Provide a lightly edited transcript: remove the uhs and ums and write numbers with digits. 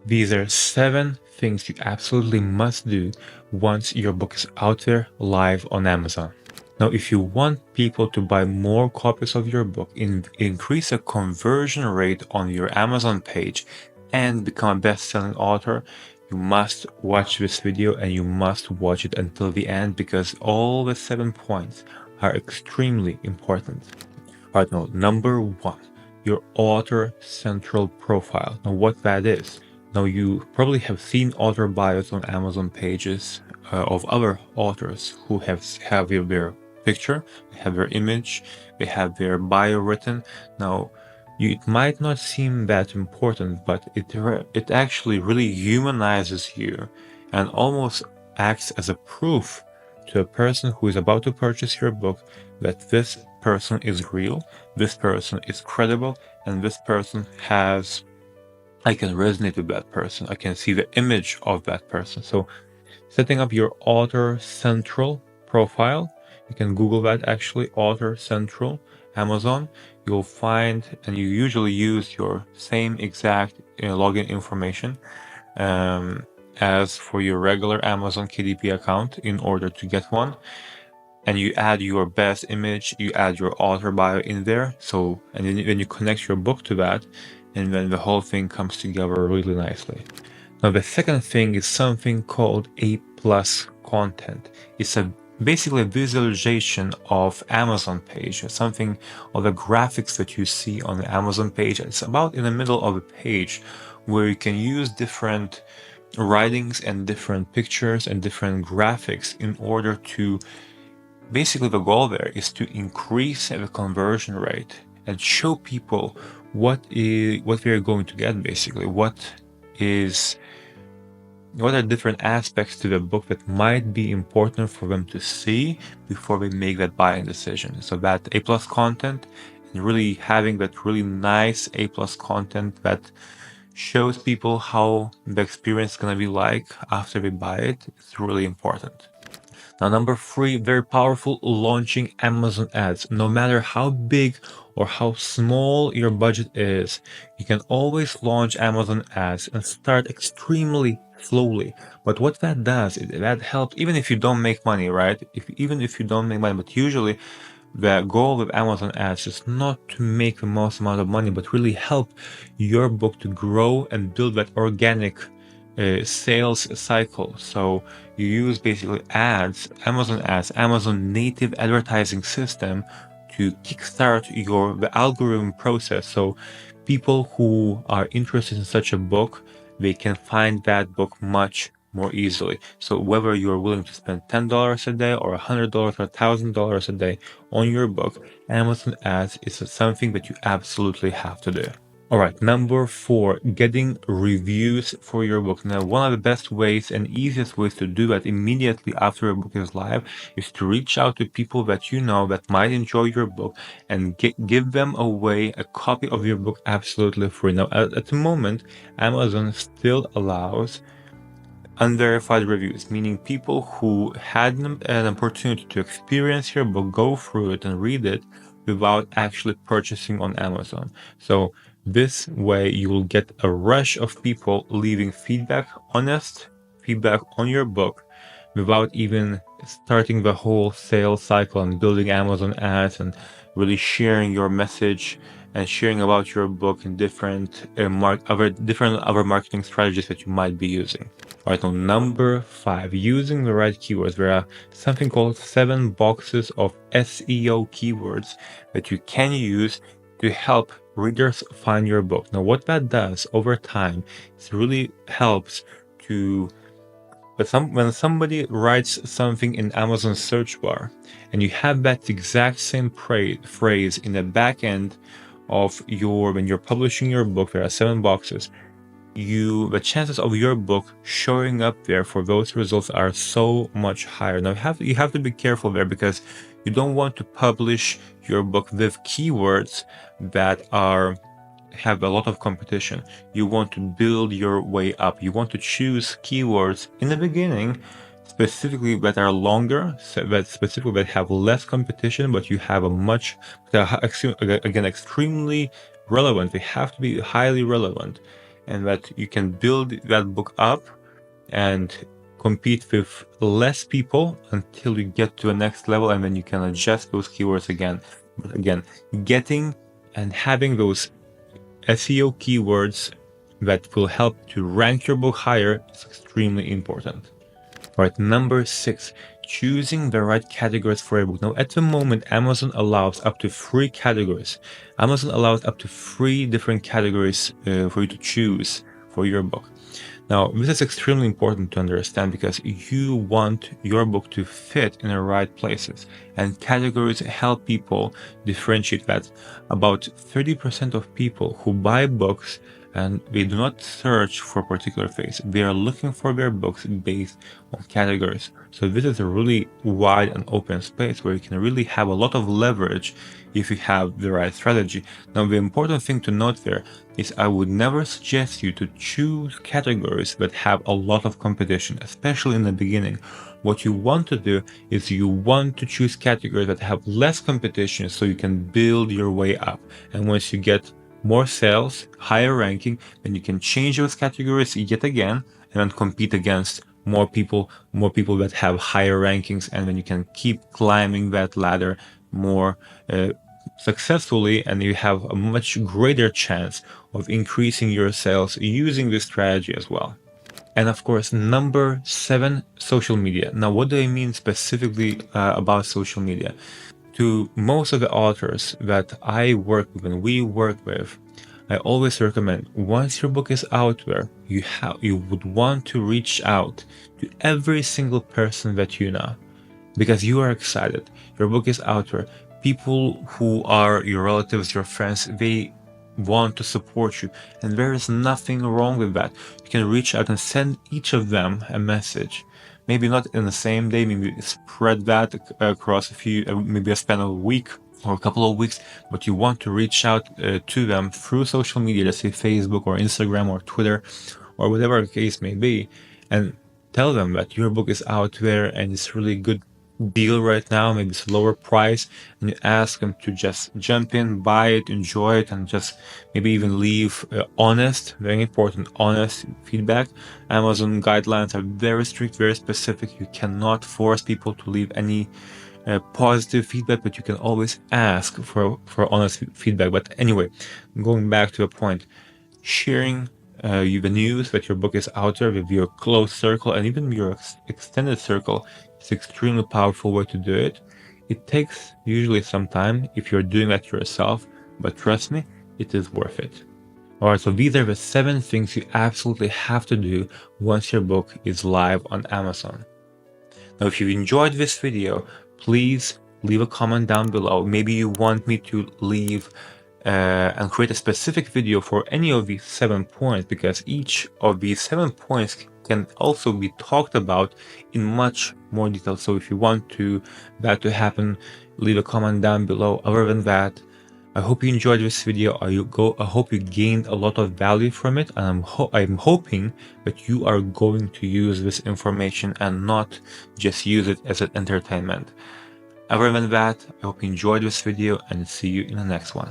These are 7 things you absolutely must do once your book is out there live on Amazon. Now, if you want people to buy more copies of your book, increase the conversion rate on your Amazon page, and become a best-selling author, you must watch this video and you must watch it until the end, because all the 7 points are extremely important. All right, now, number 1, your author central profile. Now, what that is. Now, you probably have seen author bios on Amazon pages of other authors who have their picture, they have their image, they have their bio written. Now, it might not seem that important, but it actually really humanizes you and almost acts as a proof to a person who is about to purchase your book that this person is real, this person is credible, and this person has, I can resonate with that person. I can see the image of that person. So setting up your author central profile, you can Google that actually, author central, Amazon. You'll find, and you usually use your same exact login information as for your regular Amazon KDP account in order to get one. And you add your best image, you add your author bio in there. So, and then you connect your book to that, and then the whole thing comes together really nicely. Now, the second thing is something called A+ content. It's basically a visualization of Amazon page, something of the graphics that you see on the Amazon page. It's about in the middle of the page where you can use different writings and different pictures and different graphics in order to, basically the goal there is to increase the conversion rate and show people what they're going to get, basically what are different aspects to the book that might be important for them to see before they make that buying decision. So that A+ content, and really having that really nice A+ content that shows people how the experience is going to be like after they buy it, is really important. Now, number 3, very powerful, launching Amazon ads. No matter how big or how small your budget is, you can always launch Amazon ads and start extremely slowly. But what that does, that helps, even if you don't make money, right? Even if you don't make money, but usually the goal with Amazon ads is not to make the most amount of money, but really help your book to grow and build that organic sales cycle. So you use basically ads, Amazon native advertising system to kickstart the algorithm process. So people who are interested in such a book, they can find that book much more easily. So whether you're willing to spend $10 a day or $100 or $1,000 a day on your book, Amazon ads is something that you absolutely have to do. All right, number 4, getting reviews for your book. Now, one of the best ways and easiest ways to do that immediately after your book is live is to reach out to people that you know that might enjoy your book and give them away a copy of your book absolutely free. Now, at the moment, Amazon still allows unverified reviews, meaning people who had an opportunity to experience your book, go through it and read it without actually purchasing on Amazon. So this way you will get a rush of people leaving feedback, honest feedback on your book, without even starting the whole sales cycle and building Amazon ads and really sharing your message and sharing about your book in different other marketing strategies that you might be using. All right, now number 5, using the right keywords. There are something called 7 boxes of SEO keywords that you can use to help readers find your book. Now, what that does over time, it really helps to, when somebody writes something in Amazon search bar and you have that exact same phrase in the back end of when you're publishing your book, there are 7 boxes. The chances of your book showing up there for those results are so much higher. Now you have to be careful there, because you don't want to publish your book with keywords that have a lot of competition. You want to build your way up. You want to choose keywords in the beginning specifically that are longer, that have less competition, but you have extremely relevant. They have to be highly relevant. and that you can build that book up and compete with less people until you get to the next level, and then you can adjust those keywords again. But again, getting and having those SEO keywords that will help to rank your book higher is extremely important. All right, number 6, choosing the right categories for a book. Now, at the moment, Amazon allows up to 3 categories. Amazon allows up to 3 different categories for you to choose for your book. Now, this is extremely important to understand because you want your book to fit in the right places, and categories help people differentiate that. About 30% of people who buy books and they do not search for particular things. They are looking for their books based on categories. So this is a really wide and open space where you can really have a lot of leverage if you have the right strategy. Now, the important thing to note there is I would never suggest you to choose categories that have a lot of competition, especially in the beginning. What you want to do is you want to choose categories that have less competition so you can build your way up. And once you get more sales, higher ranking, then you can change those categories yet again and then compete against more people that have higher rankings, and then you can keep climbing that ladder more successfully, and you have a much greater chance of increasing your sales using this strategy as well. And of course, number 7, social media. Now, what do I mean specifically about social media? To most of the authors that I work with and we work with, I always recommend once your book is out there, you would want to reach out to every single person that you know, because you are excited. Your book is out there. People who are your relatives, your friends, they want to support you, and there is nothing wrong with that. You can reach out and send each of them a message. Maybe not in the same day, maybe spread that across a few, maybe a span of a week or a couple of weeks, but you want to reach out to them through social media, let's say Facebook or Instagram or Twitter or whatever the case may be, and tell them that your book is out there and it's really good deal right now, maybe it's a lower price, and you ask them to just jump in, buy it, enjoy it, and just maybe even leave honest, very important, honest feedback. Amazon guidelines are very strict, very specific. You cannot force people to leave any positive feedback, but you can always ask for honest feedback. But anyway, going back to the point, sharing the news that your book is out there with your close circle and even your extended circle is extremely powerful way to do it. It takes usually some time if you're doing that yourself, but trust me, it is worth it. Alright, so these are the 7 things you absolutely have to do once your book is live on Amazon. Now, if you enjoyed this video, please leave a comment down below. Maybe you want me to leave and create a specific video for any of these 7 points, because each of these 7 points can also be talked about in much more detail. So if you want that to happen, leave a comment down below. Other than that, I hope you enjoyed this video. I hope you gained a lot of value from it, and I'm hoping that you are going to use this information and not just use it as an entertainment. Other than that, I hope you enjoyed this video and see you in the next one.